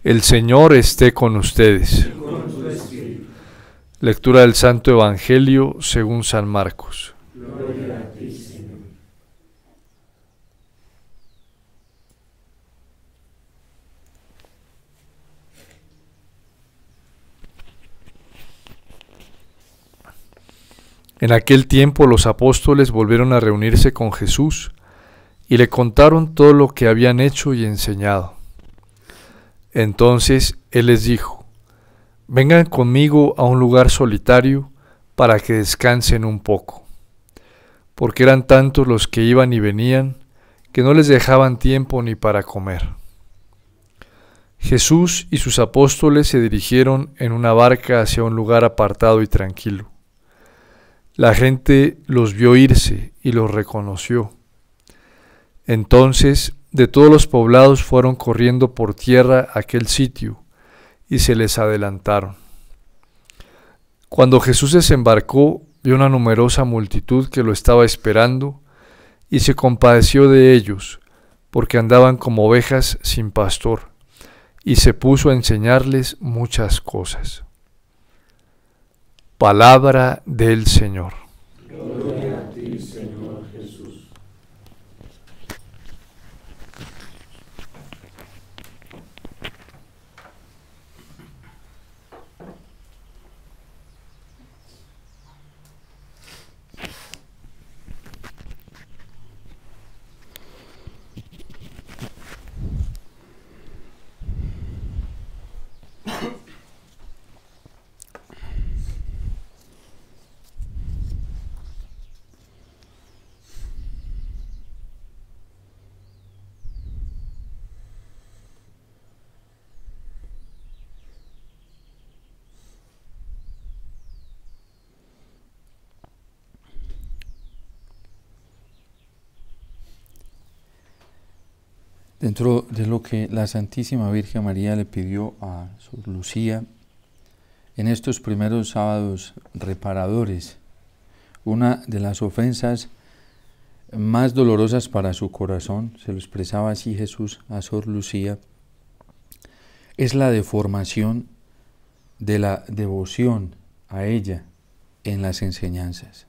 El Señor esté con ustedes. Lectura del Santo Evangelio según San Marcos. Gloria a ti, Señor. En aquel tiempo los apóstoles volvieron a reunirse con Jesús y le contaron todo lo que habían hecho y enseñado. Entonces Él les dijo: vengan conmigo a un lugar solitario para que descansen un poco, porque eran tantos los que iban y venían que no les dejaban tiempo ni para comer. Jesús y sus apóstoles se dirigieron en una barca hacia un lugar apartado y tranquilo. La gente los vio irse y los reconoció. Entonces, de todos los poblados fueron corriendo por tierra a aquel sitio y se les adelantaron. Cuando Jesús desembarcó, vio una numerosa multitud que lo estaba esperando y se compadeció de ellos, porque andaban como ovejas sin pastor, y se puso a enseñarles muchas cosas. Palabra del Señor. Gloria a ti, Señor Jesús. Dentro de lo que la Santísima Virgen María le pidió a Sor Lucía en estos primeros sábados reparadores, una de las ofensas más dolorosas para su corazón, se lo expresaba así Jesús a Sor Lucía, es la deformación de la devoción a ella en las enseñanzas.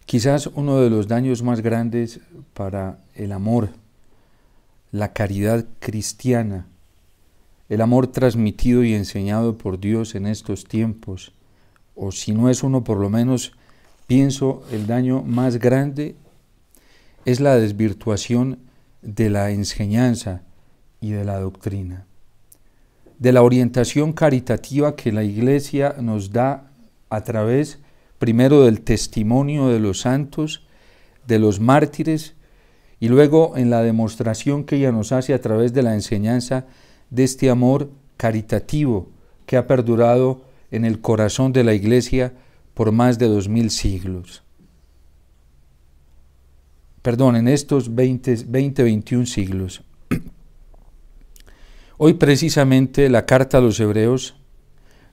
Quizás uno de los daños más grandes para el amor, la caridad cristiana, el amor transmitido y enseñado por Dios en estos tiempos, o si no es uno, por lo menos pienso el daño más grande, es la desvirtuación de la enseñanza y de la doctrina, de la orientación caritativa que la Iglesia nos da a través, primero, del testimonio de los santos, de los mártires, y luego en la demostración que ella nos hace a través de la enseñanza de este amor caritativo que ha perdurado en el corazón de la Iglesia por más de 2000 siglos. Perdón, en estos 21 siglos. Hoy precisamente la carta a los Hebreos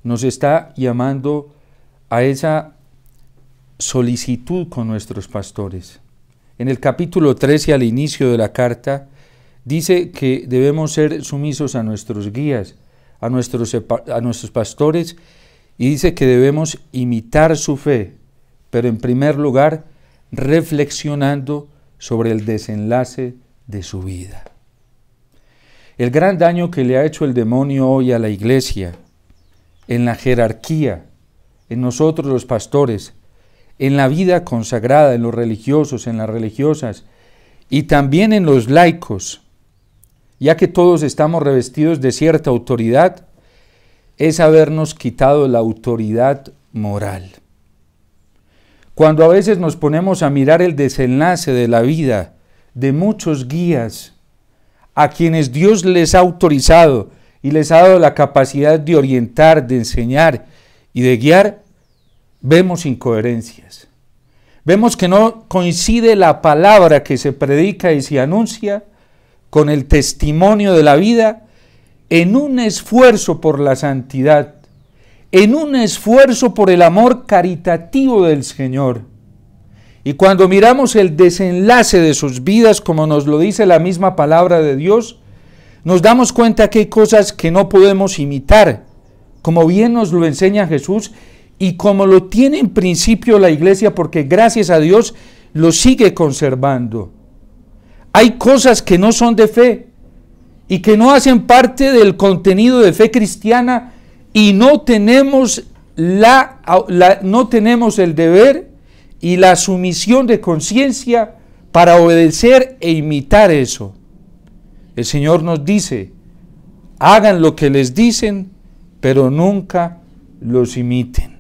nos está llamando a esa solicitud con nuestros pastores. En el capítulo 13, al inicio de la carta, dice que debemos ser sumisos a nuestros guías, a nuestros pastores, y dice que debemos imitar su fe, pero en primer lugar reflexionando sobre el desenlace de su vida. El gran daño que le ha hecho el demonio hoy a la Iglesia, en la jerarquía, en nosotros los pastores, en la vida consagrada, en los religiosos, en las religiosas, y también en los laicos, ya que todos estamos revestidos de cierta autoridad, es habernos quitado la autoridad moral. Cuando a veces nos ponemos a mirar el desenlace de la vida de muchos guías, a quienes Dios les ha autorizado y les ha dado la capacidad de orientar, de enseñar y de guiar, vemos incoherencias. Vemos que no coincide la palabra que se predica y se anuncia con el testimonio de la vida en un esfuerzo por la santidad, en un esfuerzo por el amor caritativo del Señor. Y cuando miramos el desenlace de sus vidas, como nos lo dice la misma palabra de Dios, nos damos cuenta que hay cosas que no podemos imitar, como bien nos lo enseña Jesús y como lo tiene en principio la iglesia, porque gracias a Dios lo sigue conservando. Hay cosas que no son de fe y que no hacen parte del contenido de fe cristiana y no tenemos no tenemos el deber y la sumisión de conciencia para obedecer e imitar eso. El Señor nos dice, hagan lo que les dicen, pero nunca los imiten.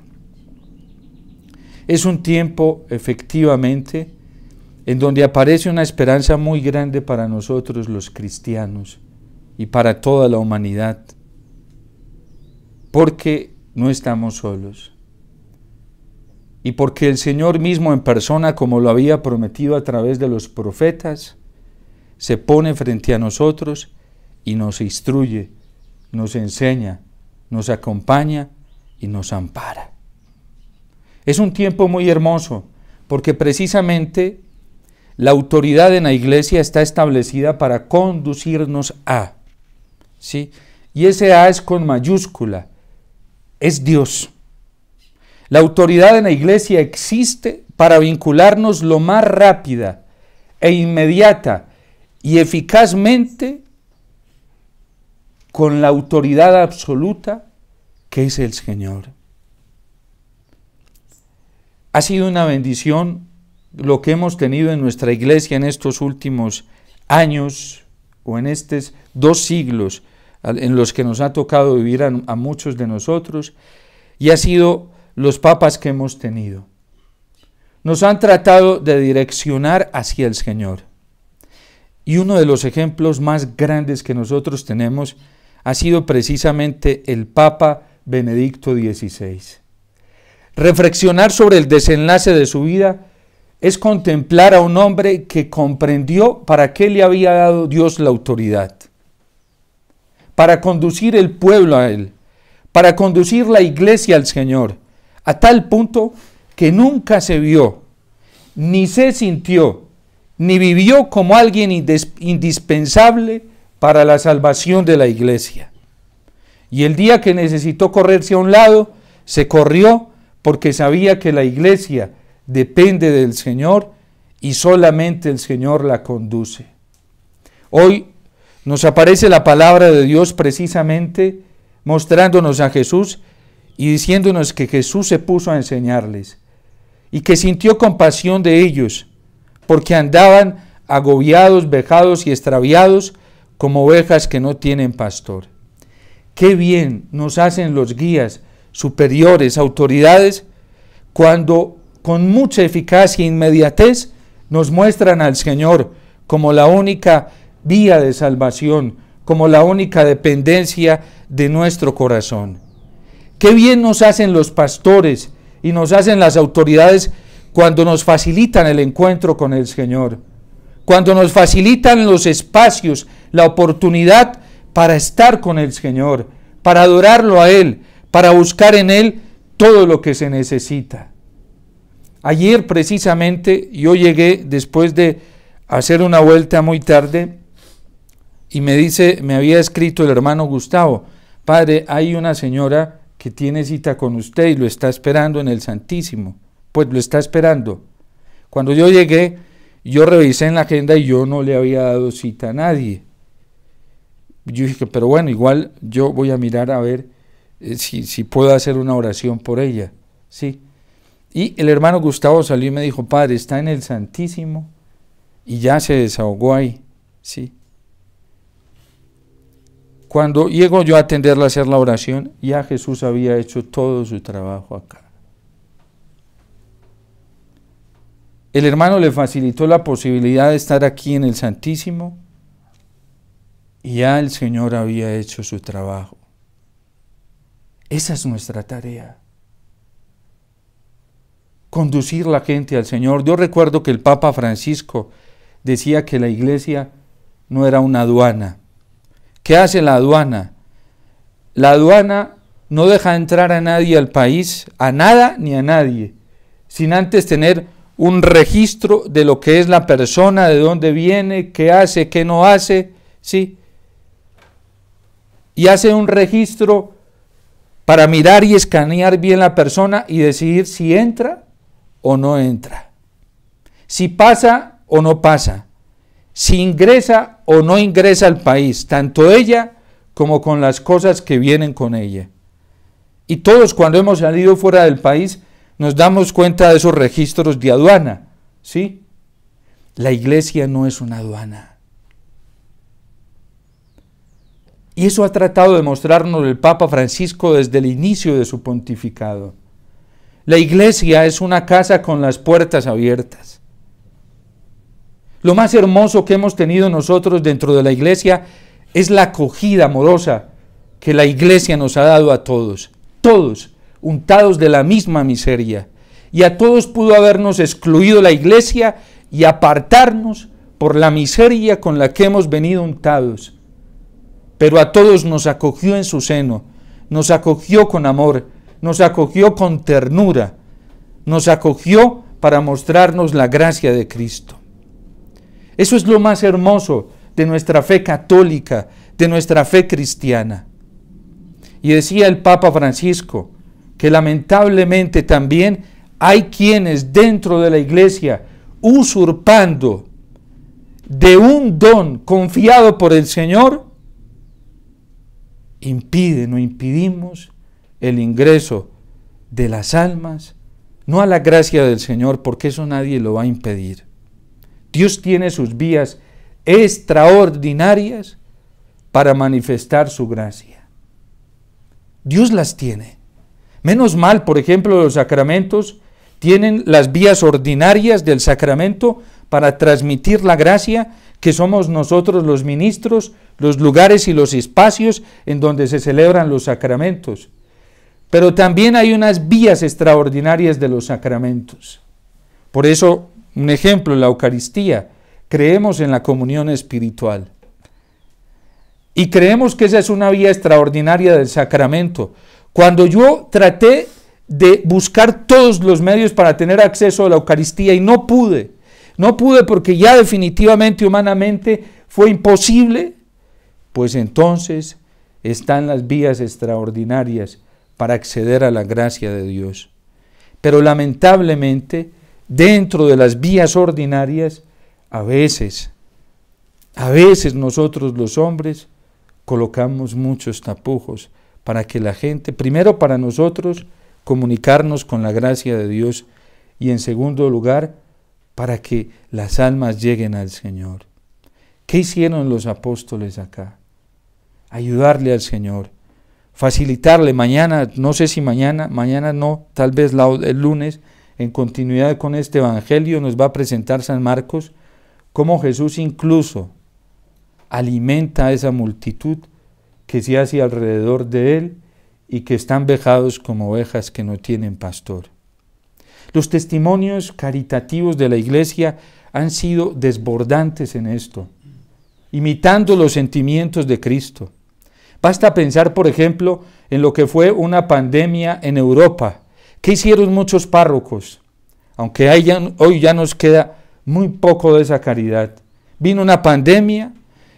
Es un tiempo, efectivamente, en donde aparece una esperanza muy grande para nosotros los cristianos y para toda la humanidad, porque no estamos solos. Y porque el Señor mismo en persona, como lo había prometido a través de los profetas, se pone frente a nosotros y nos instruye, nos enseña, nos acompaña y nos ampara. Es un tiempo muy hermoso, porque precisamente la autoridad en la iglesia está establecida para conducirnos a, ¿sí? Y ese A es con mayúscula, es Dios. La autoridad en la iglesia existe para vincularnos lo más rápida e inmediata y eficazmente con la autoridad absoluta que es el Señor. Ha sido una bendición lo que hemos tenido en nuestra iglesia en estos últimos años o en estos 2 siglos en los que nos ha tocado vivir a muchos de nosotros, y ha sido los papas que hemos tenido. Nos han tratado de direccionar hacia el Señor. Y uno de los ejemplos más grandes que nosotros tenemos ha sido precisamente el Papa Benedicto XVI. Reflexionar sobre el desenlace de su vida es contemplar a un hombre que comprendió para qué le había dado Dios la autoridad. Para conducir el pueblo a Él, para conducir la iglesia al Señor, a tal punto que nunca se vio, ni se sintió, ni vivió como alguien indispensable para la salvación de la iglesia. Y el día que necesitó correrse a un lado, se corrió porque sabía que la iglesia depende del Señor y solamente el Señor la conduce. Hoy nos aparece la palabra de Dios precisamente mostrándonos a Jesús y diciéndonos que Jesús se puso a enseñarles y que sintió compasión de ellos porque andaban agobiados, vejados y extraviados como ovejas que no tienen pastor. Qué bien nos hacen los guías superiores, autoridades, cuando con mucha eficacia e inmediatez nos muestran al Señor como la única vía de salvación, como la única dependencia de nuestro corazón. Qué bien nos hacen los pastores y nos hacen las autoridades cuando nos facilitan el encuentro con el Señor, cuando nos facilitan los espacios, la oportunidad para estar con el Señor, para adorarlo a Él, para buscar en Él todo lo que se necesita. Ayer precisamente yo llegué después de hacer una vuelta muy tarde y me había escrito el hermano Gustavo: padre, hay una señora que tiene cita con usted y lo está esperando en el Santísimo. Pues lo está esperando. Cuando yo llegué, yo revisé en la agenda y yo no le había dado cita a nadie. Yo dije, pero bueno, igual yo voy a mirar a ver si puedo hacer una oración por ella. Sí. Y el hermano Gustavo salió y me dijo: padre, está en el Santísimo, y ya se desahogó ahí. Sí. Cuando llego yo a atenderla, a hacer la oración, ya Jesús había hecho todo su trabajo acá. El hermano le facilitó la posibilidad de estar aquí en el Santísimo y ya el Señor había hecho su trabajo. Esa es nuestra tarea. Conducir la gente al Señor. Yo recuerdo que el Papa Francisco decía que la iglesia no era una aduana. ¿Qué hace la aduana? La aduana no deja entrar a nadie al país, a nada ni a nadie, sin antes tener un registro de lo que es la persona, de dónde viene, qué hace, qué no hace, ¿sí? y hace un registro para mirar y escanear bien la persona y decidir si entra o no entra, si pasa o no pasa, si ingresa o no ingresa al país, tanto ella como con las cosas que vienen con ella. Y todos cuando hemos salido fuera del país nos damos cuenta de esos registros de aduana, ¿sí? La iglesia no es una aduana. Y eso ha tratado de mostrarnos el Papa Francisco desde el inicio de su pontificado. La iglesia es una casa con las puertas abiertas. Lo más hermoso que hemos tenido nosotros dentro de la iglesia es la acogida amorosa que la iglesia nos ha dado a todos, untados de la misma miseria. Y a todos pudo habernos excluido la iglesia y apartarnos por la miseria con la que hemos venido untados. Pero a todos nos acogió en su seno, nos acogió con amor, nos acogió con ternura, nos acogió para mostrarnos la gracia de Cristo. Eso es lo más hermoso de nuestra fe católica, de nuestra fe cristiana. Y decía el Papa Francisco que lamentablemente también hay quienes dentro de la iglesia, usurpando de un don confiado por el Señor, impiden o impidimos el ingreso de las almas, no a la gracia del Señor, porque eso nadie lo va a impedir. Dios tiene sus vías extraordinarias para manifestar su gracia. Dios las tiene. Menos mal, por ejemplo, los sacramentos tienen las vías ordinarias del sacramento para transmitir la gracia, que somos nosotros los ministros, los lugares y los espacios en donde se celebran los sacramentos. Pero también hay unas vías extraordinarias de los sacramentos. Por eso, un ejemplo, la Eucaristía. Creemos en la comunión espiritual. Y creemos que esa es una vía extraordinaria del sacramento. Cuando yo traté de buscar todos los medios para tener acceso a la Eucaristía y no pude porque ya definitivamente humanamente fue imposible, pues entonces están las vías extraordinarias para acceder a la gracia de Dios. Pero lamentablemente, dentro de las vías ordinarias, a veces nosotros los hombres colocamos muchos tapujos para que la gente, primero para nosotros, comunicarnos con la gracia de Dios y en segundo lugar, para que las almas lleguen al Señor. ¿Qué hicieron los apóstoles acá? Ayudarle al Señor, facilitarle mañana, no sé si mañana no, tal vez el lunes, en continuidad con este evangelio nos va a presentar San Marcos, cómo Jesús incluso alimenta a esa multitud que se hace alrededor de él y que están vejados como ovejas que no tienen pastor. Los testimonios caritativos de la iglesia han sido desbordantes en esto, imitando los sentimientos de Cristo. Basta pensar, por ejemplo, en lo que fue una pandemia en Europa. ¿Qué hicieron muchos párrocos? Aunque hoy ya nos queda muy poco de esa caridad. Vino una pandemia,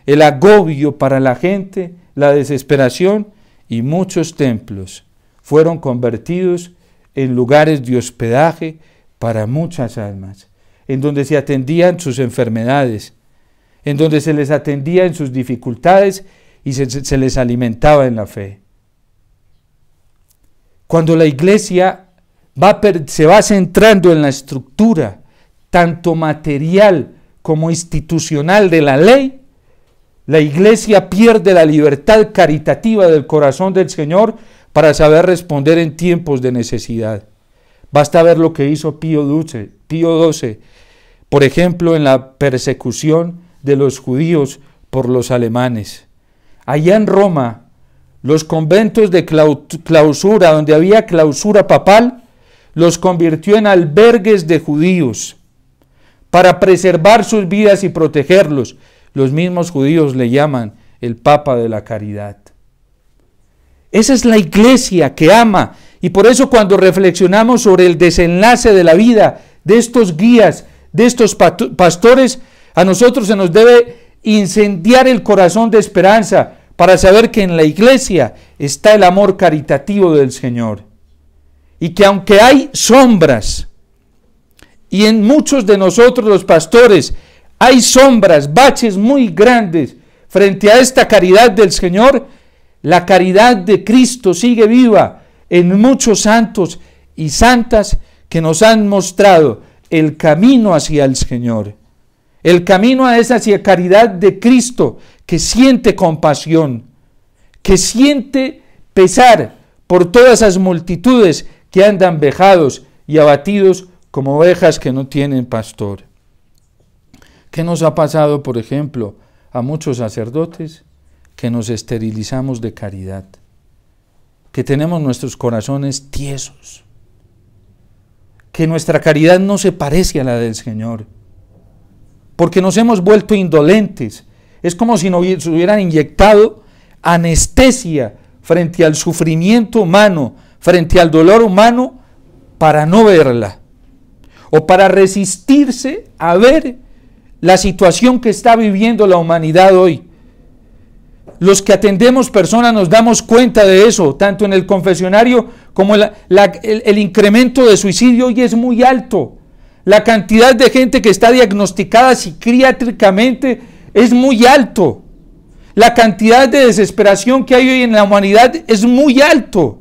el agobio para la gente, la desesperación, y muchos templos fueron convertidos en lugares de hospedaje para muchas almas, en donde se atendían sus enfermedades, en donde se les atendía en sus dificultades y se les alimentaba en la fe. Cuando la iglesia se va centrando en la estructura, tanto material como institucional de la ley, la iglesia pierde la libertad caritativa del corazón del Señor para saber responder en tiempos de necesidad. Basta ver lo que hizo Pío XII, por ejemplo, en la persecución de los judíos por los alemanes. Allá en Roma, los conventos de clausura, donde había clausura papal, los convirtió en albergues de judíos para preservar sus vidas y protegerlos. Los mismos judíos le llaman el Papa de la Caridad. Esa es la iglesia que ama, y por eso cuando reflexionamos sobre el desenlace de la vida de estos guías, de estos pastores, a nosotros se nos debe incendiar el corazón de esperanza, para saber que en la iglesia está el amor caritativo del Señor. Y que aunque hay sombras, y en muchos de nosotros los pastores hay sombras, baches muy grandes frente a esta caridad del Señor, la caridad de Cristo sigue viva en muchos santos y santas que nos han mostrado el camino hacia el Señor. El camino es hacia caridad de Cristo, que siente compasión, que siente pesar por todas esas multitudes que andan vejados y abatidos como ovejas que no tienen pastor. ¿Qué nos ha pasado, por ejemplo, a muchos sacerdotes? Que nos esterilizamos de caridad, que tenemos nuestros corazones tiesos, que nuestra caridad no se parece a la del Señor, porque nos hemos vuelto indolentes. Es como si nos hubieran inyectado anestesia frente al sufrimiento humano, frente al dolor humano, para no verla, o para resistirse a ver la situación que está viviendo la humanidad hoy. Los que atendemos personas nos damos cuenta de eso, tanto en el confesionario como el incremento de suicidio hoy es muy alto. La cantidad de gente que está diagnosticada psiquiátricamente es muy alto. La cantidad de desesperación que hay hoy en la humanidad es muy alto.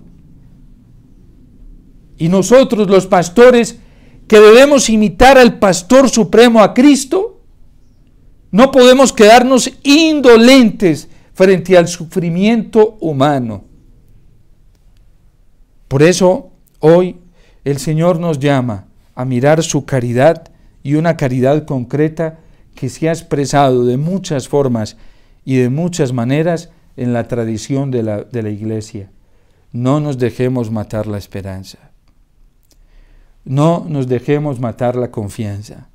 Y nosotros, los pastores, que debemos imitar al Pastor Supremo, a Cristo, no podemos quedarnos indolentes frente al sufrimiento humano. Por eso, hoy el Señor nos llama a mirar su caridad, y una caridad concreta que se ha expresado de muchas formas y de muchas maneras en la tradición de la Iglesia. No nos dejemos matar la esperanza. No nos dejemos matar la confianza.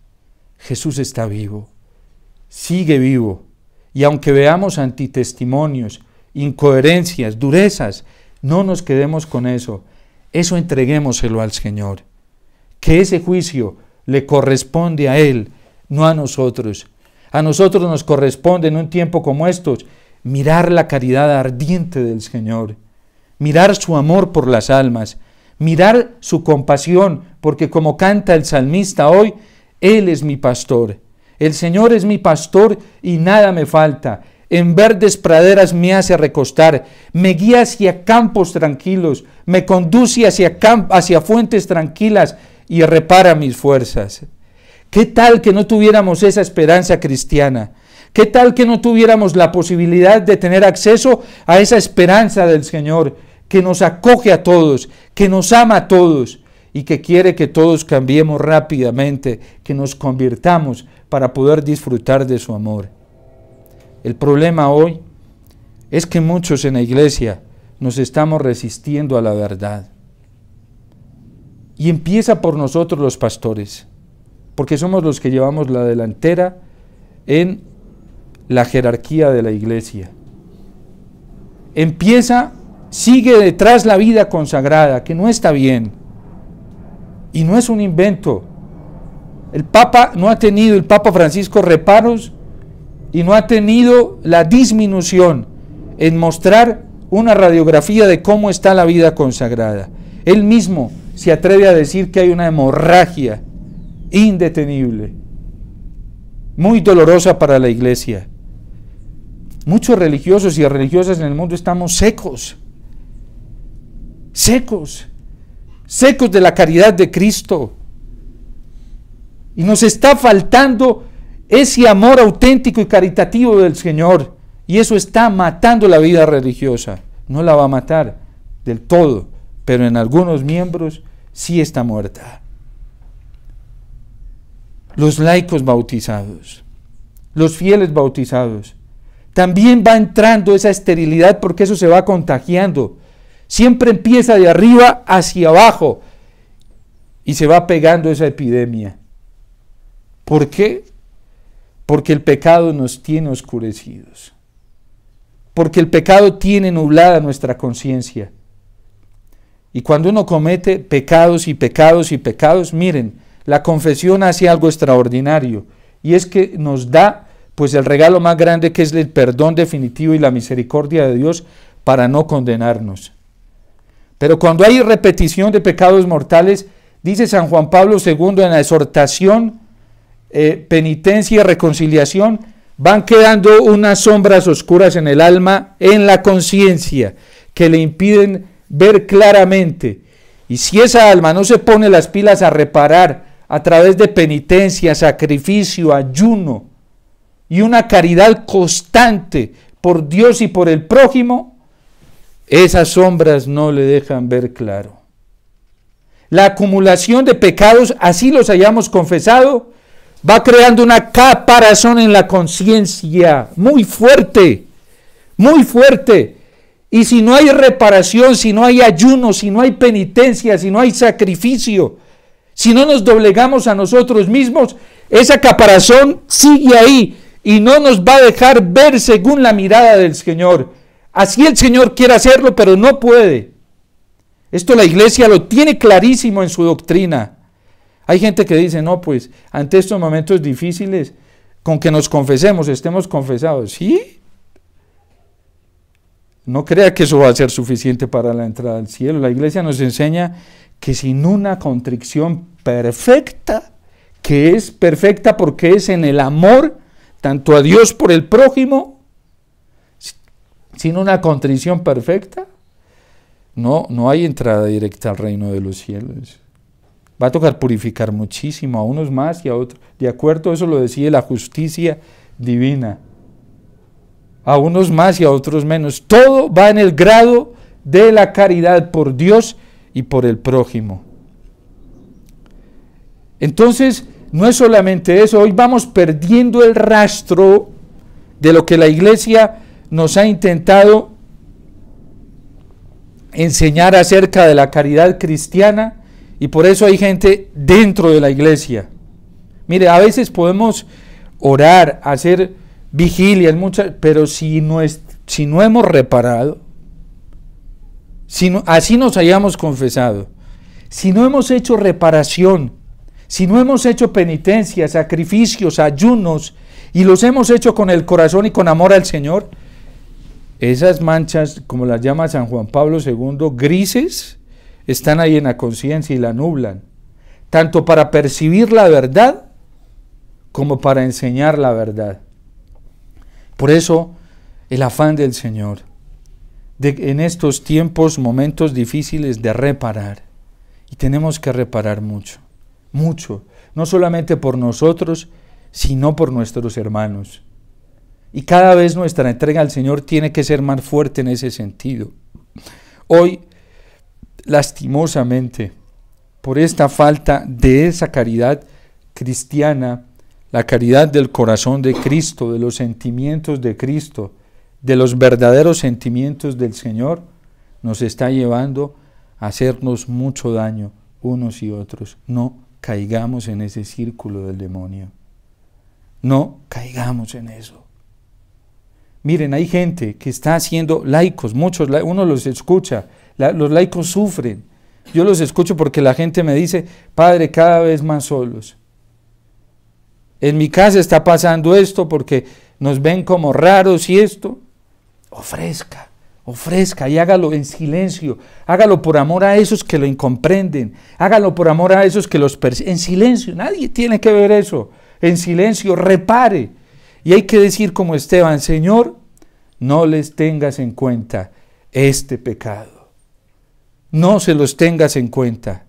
Jesús está vivo, sigue vivo, y aunque veamos antitestimonios, incoherencias, durezas, no nos quedemos con eso. Eso entreguémoselo al Señor. Que ese juicio le corresponde a Él, no a nosotros. A nosotros nos corresponde en un tiempo como estos mirar la caridad ardiente del Señor, mirar su amor por las almas, mirar su compasión, porque como canta el salmista hoy, Él es mi pastor. El Señor es mi pastor y nada me falta. En verdes praderas me hace recostar, me guía hacia campos tranquilos, me conduce hacia fuentes tranquilas y repara mis fuerzas. ¿Qué tal que no tuviéramos esa esperanza cristiana? ¿Qué tal que no tuviéramos la posibilidad de tener acceso a esa esperanza del Señor, que nos acoge a todos, que nos ama a todos y que quiere que todos cambiemos rápidamente, que nos convirtamos para poder disfrutar de su amor? El problema hoy es que muchos en la iglesia nos estamos resistiendo a la verdad. Y empieza por nosotros los pastores, porque somos los que llevamos la delantera en la jerarquía de la iglesia. Sigue detrás la vida consagrada, que no está bien, y no es un invento. El Papa Francisco reparos y no ha tenido la disminución en mostrar una radiografía de cómo está la vida consagrada. Él mismo se atreve a decir que hay una hemorragia indetenible, muy dolorosa para la iglesia. Muchos religiosos y religiosas en el mundo estamos secos de la caridad de Cristo, y nos está faltando ese amor auténtico y caritativo del Señor, y eso está matando la vida religiosa. No la va a matar del todo, pero en algunos miembros sí está muerta. Los laicos bautizados, los fieles bautizados, también va entrando esa esterilidad, porque eso se va contagiando. Siempre empieza de arriba hacia abajo y se va pegando esa epidemia. ¿Por qué? Porque el pecado nos tiene oscurecidos, porque el pecado tiene nublada nuestra conciencia. Y cuando uno comete pecados y pecados y pecados, miren, la confesión hace algo extraordinario, y es que nos da pues el regalo más grande que es el perdón definitivo y la misericordia de Dios para no condenarnos. Pero cuando hay repetición de pecados mortales, dice San Juan Pablo II en la exhortación, penitencia y reconciliación, van quedando unas sombras oscuras en el alma, en la conciencia, que le impiden ver claramente. Y si esa alma no se pone las pilas a reparar a través de penitencia, sacrificio, ayuno y una caridad constante por Dios y por el prójimo, esas sombras no le dejan ver claro. La acumulación de pecados, así los hayamos confesado, va creando una caparazón en la conciencia muy fuerte, muy fuerte. Y si no hay reparación, si no hay ayuno, si no hay penitencia, si no hay sacrificio, si no nos doblegamos a nosotros mismos, esa caparazón sigue ahí y no nos va a dejar ver según la mirada del Señor. Así el Señor quiere hacerlo, pero no puede. Esto la Iglesia lo tiene clarísimo en su doctrina. Hay gente que dice, no, pues, ante estos momentos difíciles, con que nos confesemos, estemos confesados. ¿Sí? No crea que eso va a ser suficiente para la entrada al cielo. La Iglesia nos enseña que sin una contrición perfecta, que es perfecta porque es en el amor, tanto a Dios por el prójimo, sin una contrición perfecta, no hay entrada directa al reino de los cielos. Va a tocar purificar muchísimo, a unos más y a otros. De acuerdo, eso lo decide la justicia divina. A unos más y a otros menos. Todo va en el grado de la caridad por Dios y por el prójimo. Entonces, no es solamente eso. Hoy vamos perdiendo el rastro de lo que la Iglesia nos ha intentado enseñar acerca de la caridad cristiana, y por eso hay gente dentro de la Iglesia. Mire, a veces podemos orar, hacer vigilias, pero si no hemos reparado, así nos hayamos confesado, si no hemos hecho reparación, si no hemos hecho penitencia, sacrificios, ayunos, y los hemos hecho con el corazón y con amor al Señor, esas manchas, como las llama San Juan Pablo II, grises, están ahí en la conciencia y la nublan, tanto para percibir la verdad como para enseñar la verdad. Por eso, el afán del Señor, en estos tiempos, momentos difíciles, de reparar. Y tenemos que reparar mucho, mucho, no solamente por nosotros, sino por nuestros hermanos. Y cada vez nuestra entrega al Señor tiene que ser más fuerte en ese sentido. Hoy, lastimosamente, por esta falta de esa caridad cristiana, la caridad del corazón de Cristo, de los sentimientos de Cristo, de los verdaderos sentimientos del Señor, nos está llevando a hacernos mucho daño unos y otros. No caigamos en ese círculo del demonio. No caigamos en eso. Miren, hay gente que está haciendo laicos, muchos, uno los escucha, los laicos sufren. Yo los escucho porque la gente me dice, Padre, cada vez más solos. En mi casa está pasando esto porque nos ven como raros y esto. Ofrezca y hágalo en silencio. Hágalo por amor a esos que lo incomprenden. Hágalo por amor a esos que los persiguen. En silencio, nadie tiene que ver eso. En silencio, repare. Y hay que decir como Esteban, Señor, no les tengas en cuenta este pecado. No se los tengas en cuenta.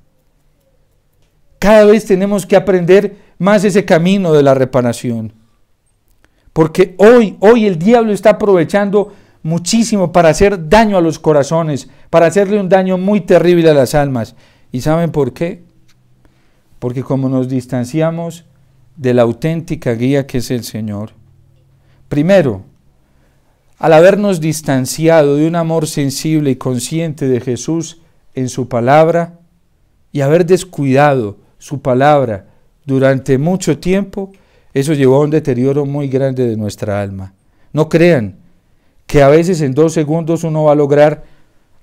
Cada vez tenemos que aprender más ese camino de la reparación. Porque hoy el diablo está aprovechando muchísimo para hacer daño a los corazones, para hacerle un daño muy terrible a las almas. ¿Y saben por qué? Porque como nos distanciamos de la auténtica guía que es el Señor. Primero, al habernos distanciado de un amor sensible y consciente de Jesús en su palabra y haber descuidado su palabra durante mucho tiempo, eso llevó a un deterioro muy grande de nuestra alma. No crean que a veces en 2 segundos uno va a lograr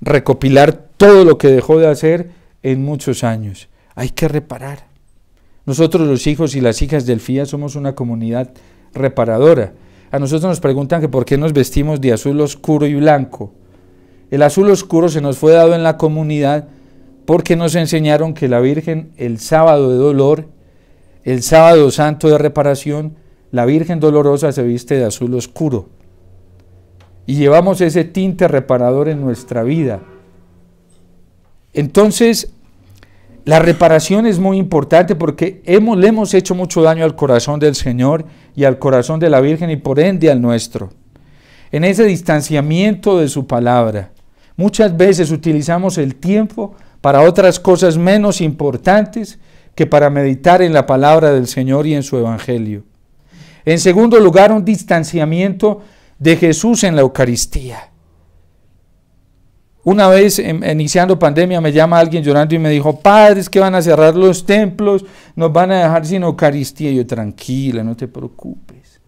recopilar todo lo que dejó de hacer en muchos años. Hay que reparar. Nosotros los hijos y las hijas del FIA somos una comunidad reparadora. A nosotros nos preguntan que por qué nos vestimos de azul oscuro y blanco. El azul oscuro se nos fue dado en la comunidad porque nos enseñaron que la Virgen, el sábado de dolor, el sábado santo de reparación, la Virgen dolorosa se viste de azul oscuro. Y llevamos ese tinte reparador en nuestra vida. Entonces, la reparación es muy importante porque le hemos hecho mucho daño al corazón del Señor y al corazón de la Virgen y por ende al nuestro. En ese distanciamiento de su palabra, muchas veces utilizamos el tiempo para otras cosas menos importantes que para meditar en la palabra del Señor y en su Evangelio. En segundo lugar, un distanciamiento de Jesús en la Eucaristía. Una vez, iniciando pandemia, me llama alguien llorando y me dijo: padres, que van a cerrar los templos, nos van a dejar sin Eucaristía. Y yo: tranquila, no te preocupes,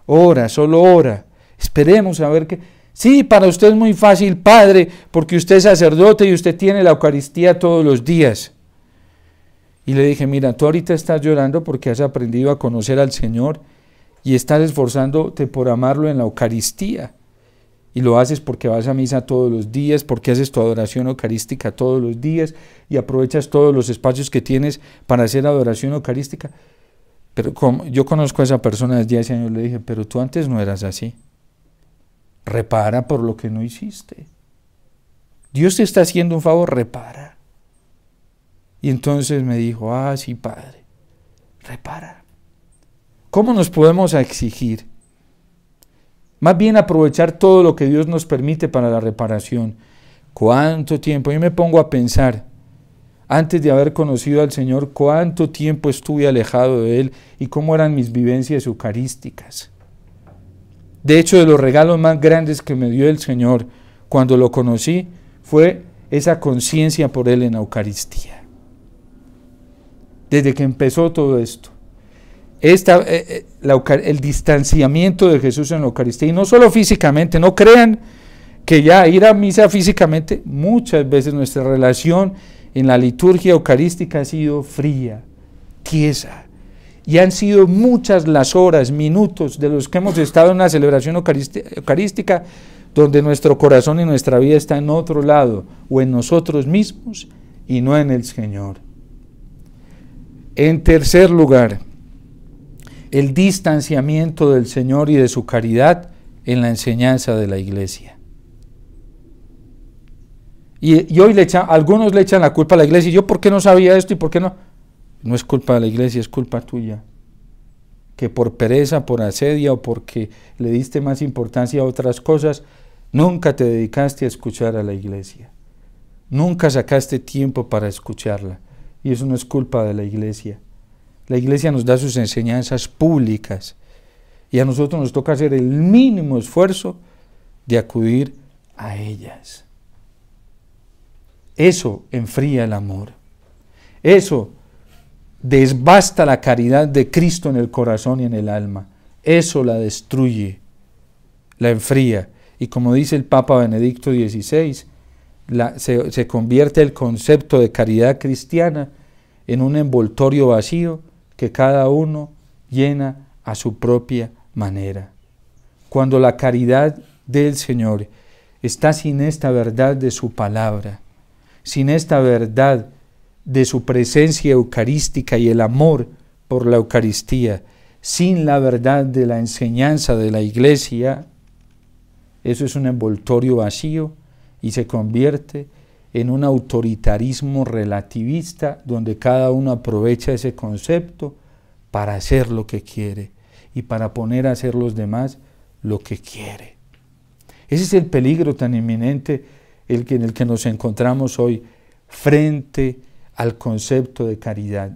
ora, solo ora, esperemos a ver qué. Sí, para usted es muy fácil, padre, porque usted es sacerdote y usted tiene la Eucaristía todos los días. Y le dije: mira, tú ahorita estás llorando porque has aprendido a conocer al Señor y estás esforzándote por amarlo en la Eucaristía. Y lo haces porque vas a misa todos los días, porque haces tu adoración eucarística todos los días y aprovechas todos los espacios que tienes para hacer adoración eucarística. Pero como yo conozco a esa persona desde hace años, le dije: pero tú antes no eras así. Repara por lo que no hiciste. Dios te está haciendo un favor, repara. Y entonces me dijo: ah, sí, padre, repara. ¿Cómo nos podemos exigir? Más bien aprovechar todo lo que Dios nos permite para la reparación. ¿Cuánto tiempo? Yo me pongo a pensar, antes de haber conocido al Señor, cuánto tiempo estuve alejado de Él y cómo eran mis vivencias eucarísticas. De hecho, de los regalos más grandes que me dio el Señor cuando lo conocí, fue esa conciencia por Él en la Eucaristía. Desde que empezó todo esto. El distanciamiento de Jesús en la Eucaristía, y no solo físicamente, no crean que ya ir a misa físicamente, muchas veces nuestra relación en la liturgia eucarística ha sido fría, tiesa, y han sido muchas las horas, minutos de los que hemos estado en una celebración eucarística donde nuestro corazón y nuestra vida está en otro lado, o en nosotros mismos y no en el Señor. En tercer lugar, el distanciamiento del Señor y de su caridad en la enseñanza de la Iglesia. Y hoy algunos le echan la culpa a la Iglesia. ¿Yo por qué no sabía esto y por qué no? No es culpa de la Iglesia, es culpa tuya. Que por pereza, por asedia o porque le diste más importancia a otras cosas, nunca te dedicaste a escuchar a la Iglesia. Nunca sacaste tiempo para escucharla. Y eso no es culpa de la Iglesia. La Iglesia nos da sus enseñanzas públicas y a nosotros nos toca hacer el mínimo esfuerzo de acudir a ellas. Eso enfría el amor. Eso desbasta la caridad de Cristo en el corazón y en el alma. Eso la destruye, la enfría. Y como dice el Papa Benedicto XVI, se convierte el concepto de caridad cristiana en un envoltorio vacío que cada uno llena a su propia manera. Cuando la caridad del Señor está sin esta verdad de su palabra, sin esta verdad de su presencia eucarística y el amor por la Eucaristía, sin la verdad de la enseñanza de la Iglesia, eso es un envoltorio vacío y se convierte en un autoritarismo relativista donde cada uno aprovecha ese concepto para hacer lo que quiere y para poner a hacer los demás lo que quiere. Ese es el peligro tan inminente en el que nos encontramos hoy frente al concepto de caridad.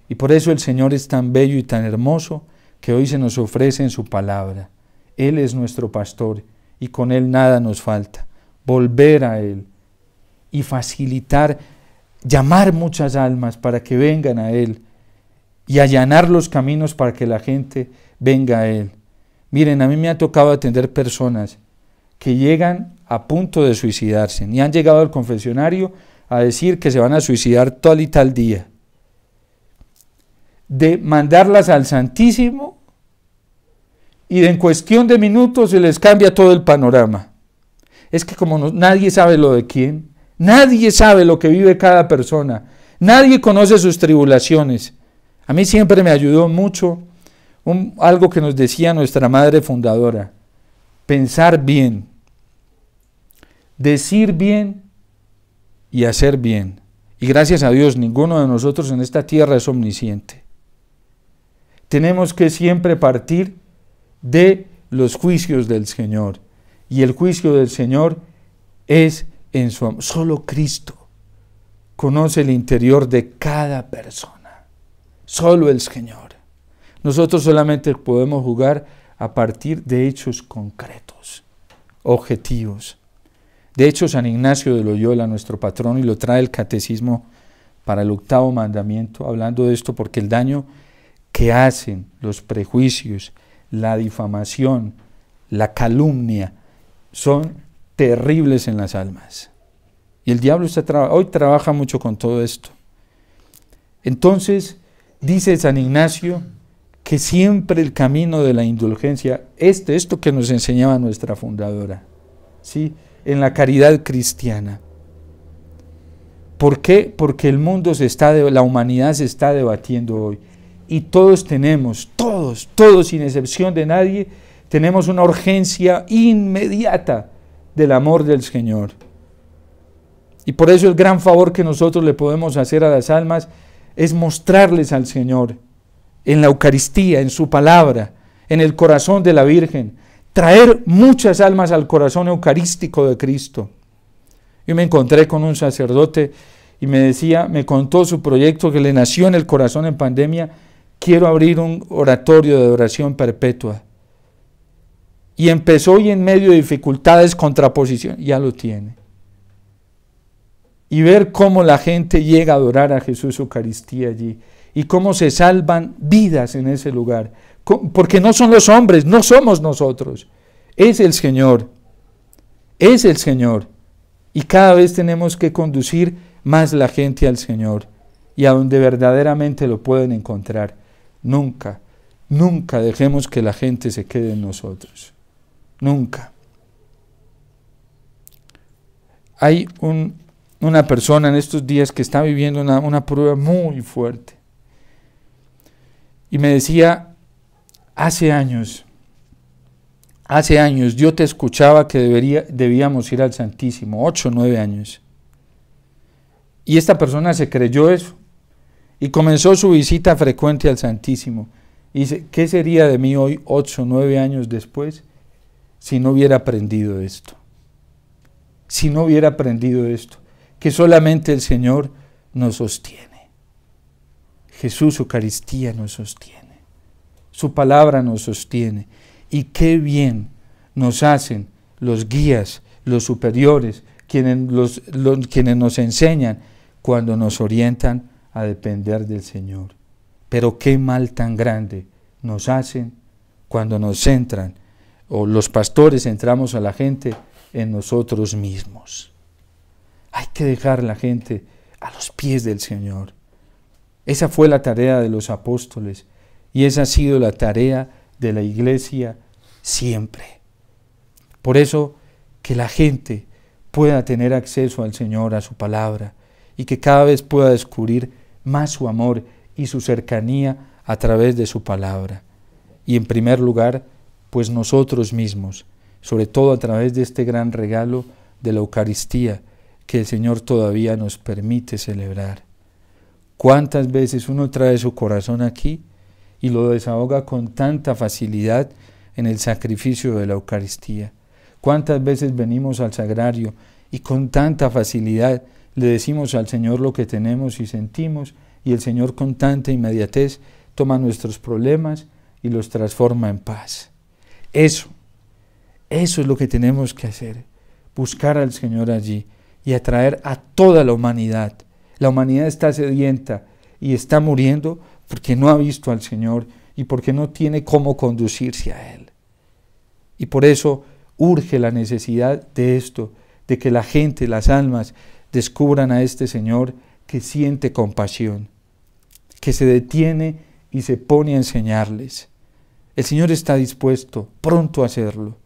Y por eso el Señor es tan bello y tan hermoso que hoy se nos ofrece en su palabra. Él es nuestro pastor y con Él nada nos falta. Volver a Él y facilitar, llamar muchas almas para que vengan a Él y allanar los caminos para que la gente venga a Él. Miren, a mí me ha tocado atender personas que llegan a punto de suicidarse y han llegado al confesionario a decir que se van a suicidar tal y tal día. De mandarlas al Santísimo y en cuestión de minutos se les cambia todo el panorama. Es que como nadie sabe lo de quién, nadie sabe lo que vive cada persona, nadie conoce sus tribulaciones. A mí siempre me ayudó mucho algo que nos decía nuestra madre fundadora: pensar bien, decir bien y hacer bien. Y gracias a Dios, ninguno de nosotros en esta tierra es omnisciente. Tenemos que siempre partir de los juicios del Señor. Y el juicio del Señor es en su amor. Solo Cristo conoce el interior de cada persona. Solo el Señor. Nosotros solamente podemos jugar a partir de hechos concretos, objetivos. De hecho, San Ignacio de Loyola, nuestro patrón, y lo trae el Catecismo para el 8º mandamiento, hablando de esto, porque el daño que hacen los prejuicios, la difamación, la calumnia, son terribles en las almas. Y el diablo hoy trabaja mucho con todo esto. Entonces, dice San Ignacio que siempre el camino de la indulgencia, esto que nos enseñaba nuestra fundadora, ¿sí?, en la caridad cristiana. ¿Por qué? Porque el mundo la humanidad se está debatiendo hoy. Y todos tenemos, todos sin excepción de nadie, tenemos una urgencia inmediata del amor del Señor. Y por eso el gran favor que nosotros le podemos hacer a las almas es mostrarles al Señor en la Eucaristía, en su palabra, en el corazón de la Virgen, traer muchas almas al corazón eucarístico de Cristo. Yo me encontré con un sacerdote y me contó su proyecto que le nació en el corazón en pandemia: quiero abrir un oratorio de oración perpetua. Y empezó, y en medio de dificultades, contraposición, ya lo tiene. Y ver cómo la gente llega a adorar a Jesús Eucaristía allí, y cómo se salvan vidas en ese lugar. Porque no son los hombres, no somos nosotros, es el Señor, es el Señor. Y cada vez tenemos que conducir más la gente al Señor, y a donde verdaderamente lo pueden encontrar. Nunca, nunca dejemos que la gente se quede en nosotros. Nunca. Hay una persona en estos días que está viviendo una prueba muy fuerte. Y me decía: hace años yo te escuchaba que debíamos ir al Santísimo, 8 o 9 años. Y esta persona se creyó eso y comenzó su visita frecuente al Santísimo. Y dice: ¿qué sería de mí hoy, 8 o 9 años después, si no hubiera aprendido esto? Si no hubiera aprendido esto, que solamente el Señor nos sostiene. Jesús Eucaristía nos sostiene. Su palabra nos sostiene. Y qué bien nos hacen los guías, los superiores, quienes nos enseñan, cuando nos orientan a depender del Señor. Pero qué mal tan grande nos hacen cuando nos centran, o los pastores centramos a la gente en nosotros mismos. Hay que dejar la gente a los pies del Señor. Esa fue la tarea de los apóstoles, y esa ha sido la tarea de la Iglesia siempre. Por eso, que la gente pueda tener acceso al Señor, a su palabra, y que cada vez pueda descubrir más su amor y su cercanía a través de su palabra. Y en primer lugar, pues nosotros mismos, sobre todo a través de este gran regalo de la Eucaristía que el Señor todavía nos permite celebrar. ¿Cuántas veces uno trae su corazón aquí y lo desahoga con tanta facilidad en el sacrificio de la Eucaristía? ¿Cuántas veces venimos al sagrario y con tanta facilidad le decimos al Señor lo que tenemos y sentimos, y el Señor con tanta inmediatez toma nuestros problemas y los transforma en paz? Eso es lo que tenemos que hacer, buscar al Señor allí y atraer a toda la humanidad. La humanidad está sedienta y está muriendo porque no ha visto al Señor y porque no tiene cómo conducirse a Él. Y por eso urge la necesidad de esto, de que la gente, las almas, descubran a este Señor que siente compasión, que se detiene y se pone a enseñarles. El Señor está dispuesto, pronto a hacerlo.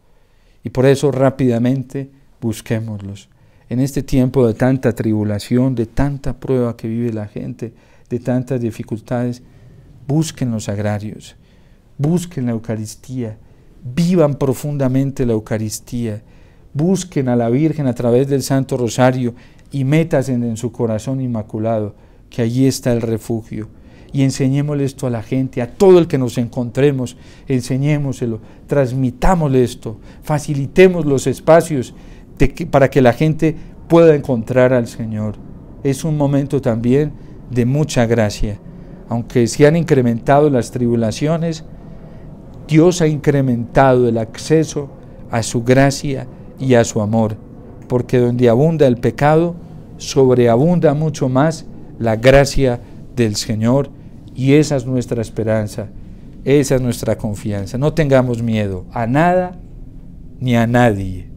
Y por eso rápidamente busquémoslos. En este tiempo de tanta tribulación, de tanta prueba que vive la gente, de tantas dificultades, busquen los sagrarios, busquen la Eucaristía, vivan profundamente la Eucaristía, busquen a la Virgen a través del Santo Rosario y métanse en su corazón inmaculado, que allí está el refugio. Y enseñémosle esto a la gente, a todo el que nos encontremos, enseñémoselo, transmitámosle esto, facilitemos los espacios para que la gente pueda encontrar al Señor. Es un momento también de mucha gracia. Aunque se han incrementado las tribulaciones, Dios ha incrementado el acceso a su gracia y a su amor, porque donde abunda el pecado, sobreabunda mucho más la gracia del Señor, y esa es nuestra esperanza, esa es nuestra confianza. No tengamos miedo a nada ni a nadie,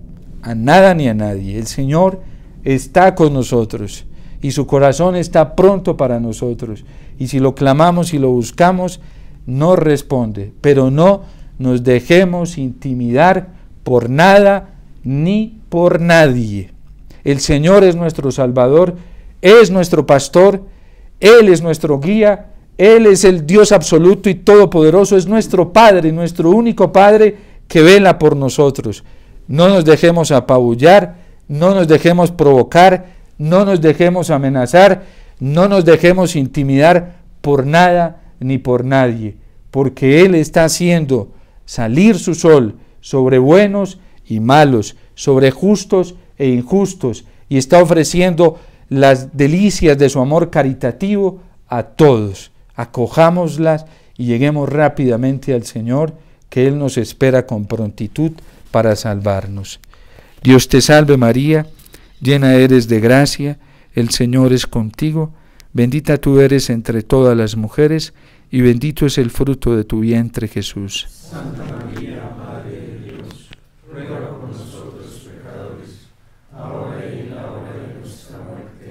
a nada ni a nadie. El Señor está con nosotros y su corazón está pronto para nosotros, y si lo clamamos y lo buscamos, nos responde. Pero no nos dejemos intimidar por nada ni por nadie. El Señor es nuestro Salvador, es nuestro pastor, Él es nuestro guía, Él es el Dios absoluto y todopoderoso, es nuestro Padre, nuestro único Padre que vela por nosotros. No nos dejemos apabullar, no nos dejemos provocar, no nos dejemos amenazar, no nos dejemos intimidar por nada ni por nadie, porque Él está haciendo salir su sol sobre buenos y malos, sobre justos e injustos, y está ofreciendo las delicias de su amor caritativo a todos. Acojámoslas y lleguemos rápidamente al Señor, que Él nos espera con prontitud para salvarnos. Dios te salve María, llena eres de gracia, el Señor es contigo, bendita tú eres entre todas las mujeres, y bendito es el fruto de tu vientre, Jesús. Santa María, Madre de Dios, ruega por nosotros pecadores, ahora y en la hora de nuestra muerte.